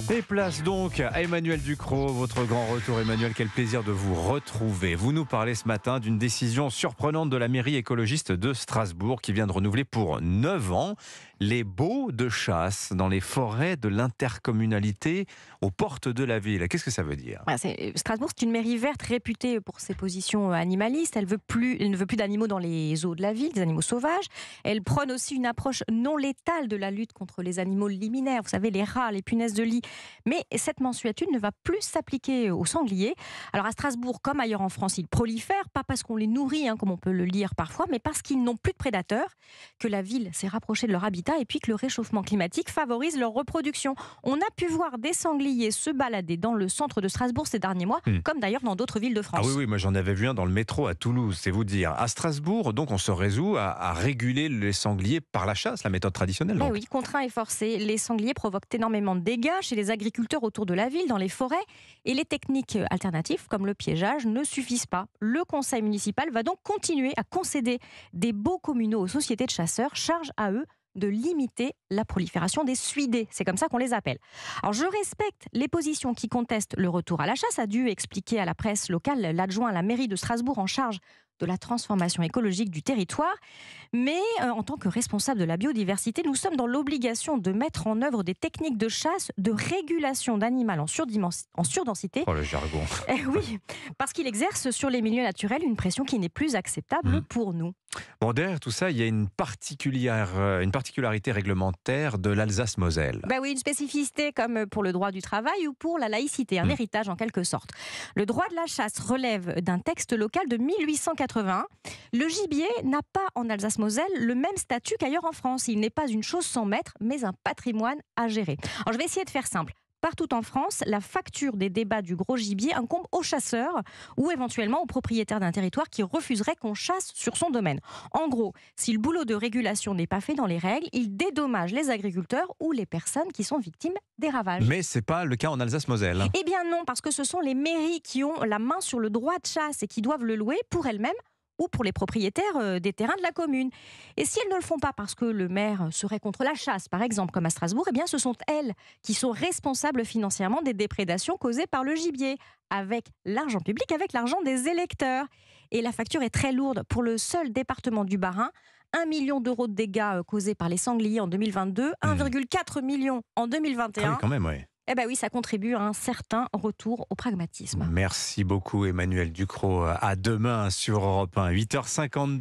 Et place donc à Emmanuel Ducrot, votre grand retour. Emmanuel, quel plaisir de vous retrouver. Vous nous parlez ce matin d'une décision surprenante de la mairie écologiste de Strasbourg qui vient de renouveler pour 9 ans les baux de chasse dans les forêts de l'intercommunalité aux portes de la ville. Qu'est-ce que ça veut dire ? Strasbourg, c'est une mairie verte réputée pour ses positions animalistes. Elle ne veut plus d'animaux dans les eaux de la ville, des animaux sauvages. Elle prône aussi une approche non létale de la lutte contre les animaux liminaires. Vous savez, les rats, les punaises de lit. Mais cette mensuétude ne va plus s'appliquer aux sangliers. Alors à Strasbourg, comme ailleurs en France, ils prolifèrent, pas parce qu'on les nourrit, comme on peut le lire parfois, mais parce qu'ils n'ont plus de prédateurs, que la ville s'est rapprochée de leur habitat et puis que le réchauffement climatique favorise leur reproduction. On a pu voir des sangliers se balader dans le centre de Strasbourg ces derniers mois, comme d'ailleurs dans d'autres villes de France. Ah oui, moi j'en avais vu un dans le métro à Toulouse, c'est vous dire. À Strasbourg, donc on se résout à réguler les sangliers par la chasse, la méthode traditionnelle. Mais oui, contraints et forcés, les sangliers provoquent énormément de dégâts chez les agriculteurs autour de la ville, dans les forêts, et les techniques alternatives comme le piégeage ne suffisent pas. Le conseil municipal va donc continuer à concéder des baux communaux aux sociétés de chasseurs, charge à eux de limiter la prolifération des suidés. C'est comme ça qu'on les appelle. Alors je respecte les positions qui contestent le retour à la chasse, a dû expliquer à la presse locale l'adjoint à la mairie de Strasbourg en charge de la transformation écologique du territoire. Mais en tant que responsable de la biodiversité, nous sommes dans l'obligation de mettre en œuvre des techniques de chasse, de régulation d'animal en surdensité. Oh le jargon. Oui, parce qu'il exerce sur les milieux naturels une pression qui n'est plus acceptable pour nous. Bon, derrière tout ça, il y a une particularité réglementaire de l'Alsace-Moselle. Oui, une spécificité comme pour le droit du travail ou pour la laïcité, un héritage en quelque sorte. Le droit de la chasse relève d'un texte local de 1881. Le gibier n'a pas en Alsace-Moselle le même statut qu'ailleurs en France. Il n'est pas une chose sans maître, mais un patrimoine à gérer. Alors je vais essayer de faire simple. Partout en France, la facture des débats du gros gibier incombe aux chasseurs ou éventuellement aux propriétaires d'un territoire qui refuserait qu'on chasse sur son domaine. En gros, si le boulot de régulation n'est pas fait dans les règles, il dédommage les agriculteurs ou les personnes qui sont victimes des ravages. Mais ce n'est pas le cas en Alsace-Moselle. Eh bien non, parce que ce sont les mairies qui ont la main sur le droit de chasse et qui doivent le louer pour elles-mêmes ou pour les propriétaires des terrains de la commune. Et si elles ne le font pas parce que le maire serait contre la chasse, par exemple, comme à Strasbourg, eh bien ce sont elles qui sont responsables financièrement des déprédations causées par le gibier, avec l'argent public, avec l'argent des électeurs. Et la facture est très lourde. Pour le seul département du Bas-Rhin, 1 million d'euros de dégâts causés par les sangliers en 2022, 1,4 million en 2021. Ah oui, quand même, oui. Oui, ça contribue à un certain retour au pragmatisme. Merci beaucoup Emmanuel Ducrot. À demain sur Europe 1, 8h52.